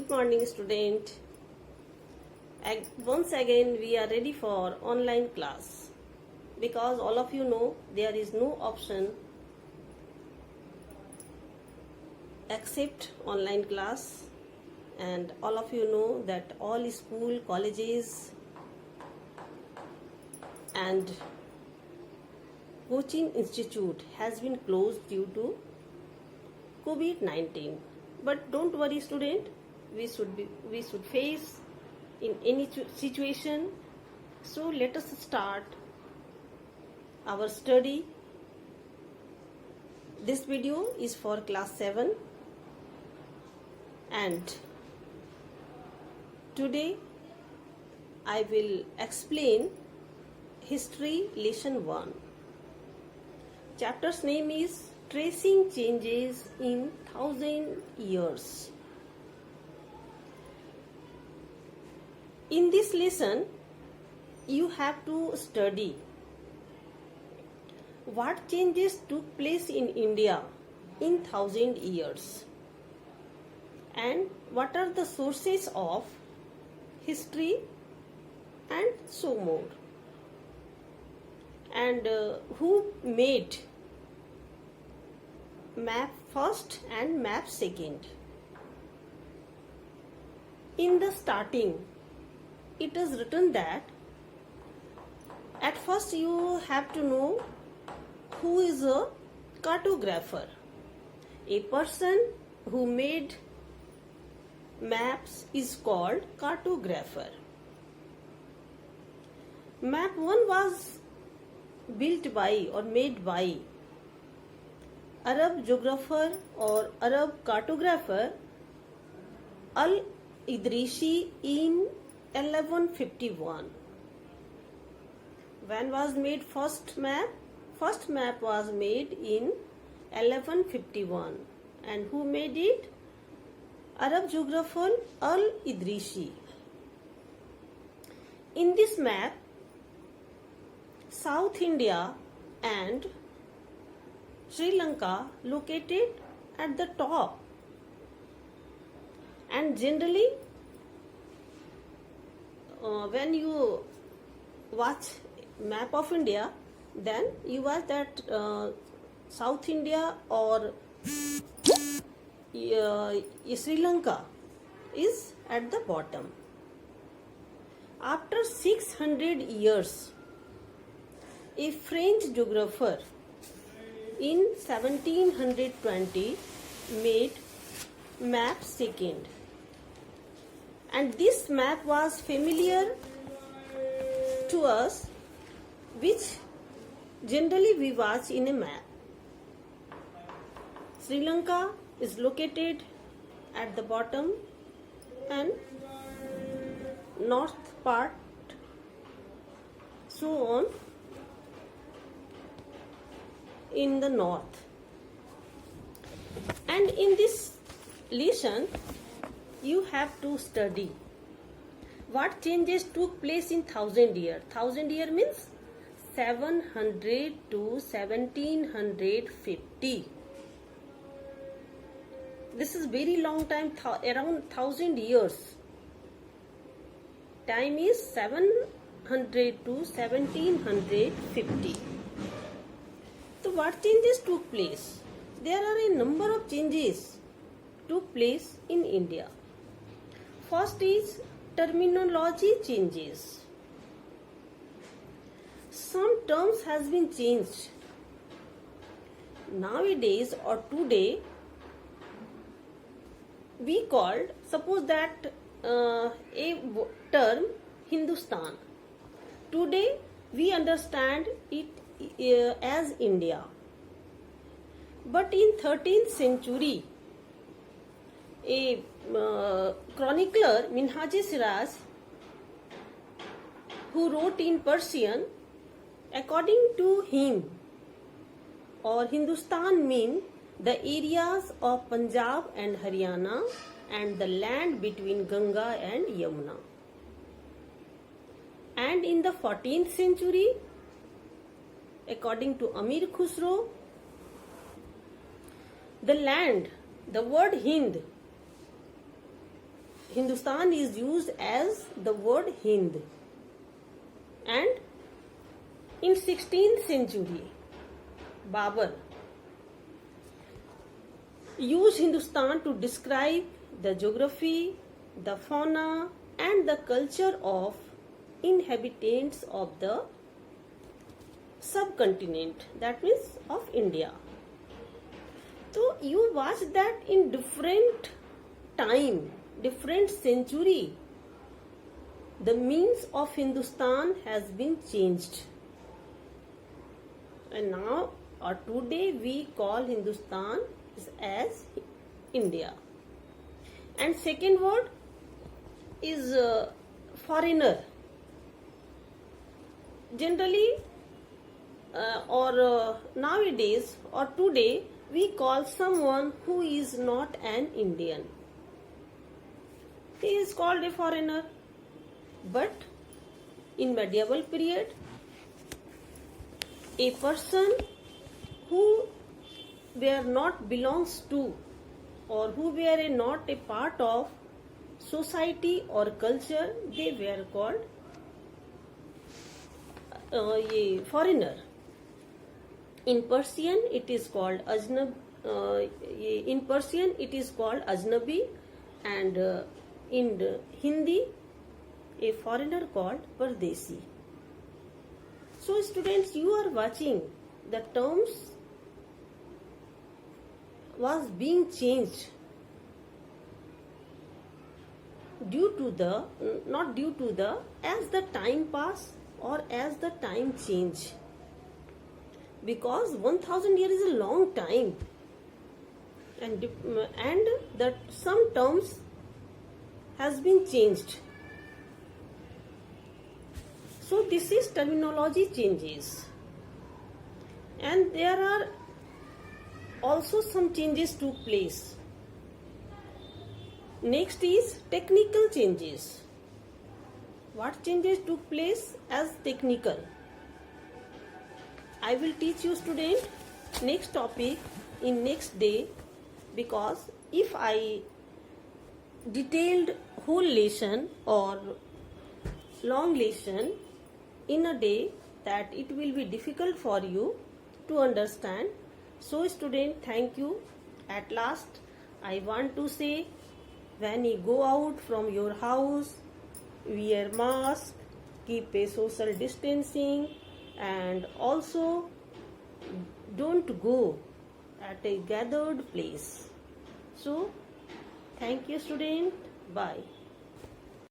Good morning, student. Once again, we are ready for online class because all of you know there is no option except online class, and all of you know that all school, colleges, and coaching institute has been closed due to COVID-19. But don't worry, student. We should face in any situation. So let us start our study. This video is for class 7, and today I will explain history lesson 1. Chapter's name is Tracing Changes in 1000 Years. In this lesson, you have to study what changes took place in India in 1000 years and what are the sources of history and so more, and who made map first and map second. In the starting, it is written that at first you have to know who is a cartographer. A person who made maps is called cartographer. Map 1 was built by or made by Arab geographer or Arab cartographer Al-Idrisi in 1151. When was made first map? First map was made in 1151. And who made it? Arab geographer Al-Idrisi. In this map, South India and Sri Lanka located at the top, and generally when you watch map of India, then you watch that South India or Sri Lanka is at the bottom. After 600 years, a French geographer in 1720 made map second, and this map was familiar to us, which generally we watch in a map. Sri Lanka is located at the bottom and north part, so on, in the north. And in this lesson you have to study what changes took place in 1000 years. 1000 year means 700 to 1750. This is very long time, around 1000 years. Time is 700 to 1750. So what changes took place? There are a number of changes took place in India. First is terminology changes. Some terms has been changed. Nowadays or today, we called, suppose that a term Hindustan. Today we understand it as India. But in 13th century, a chronicler Minhaj-e-Siraj, who wrote in Persian, according to him, or Hindustan mean the areas of Punjab and Haryana and the land between Ganga and Yamuna. And in the 14th century, according to Amir Khusro, the land, the word Hind Hindustan is used as the word Hind. And in 16th century, Babur used Hindustan to describe the geography, the fauna and the culture of inhabitants of the subcontinent, that means of India. So you watch that in different time, different century, the means of Hindustan has been changed. And now or today we call Hindustan as India. And second word is foreigner. Generally nowadays or today we call someone who is not an Indian. He is called a foreigner. But in medieval period, a person who were not belongs to or who were not a part of society or culture, they were called foreigner. In Persian it is called ajnabi, and in Hindi a foreigner called Pardesi. So students, you are watching the terms was being changed as the time pass or as the time change, because 1000 years is a long time, and that some terms has been changed. So this is terminology changes, and there are also some changes took place. Next is technical changes. What changes took place as technical? I will teach you student next topic in next day, because if I detailed whole lesson or long lesson in a day, that it will be difficult for you to understand. So student, thank you. At last I want to say, when you go out from your house, wear mask, keep a social distancing, and also don't go at a gathered place. So thank you student, bye.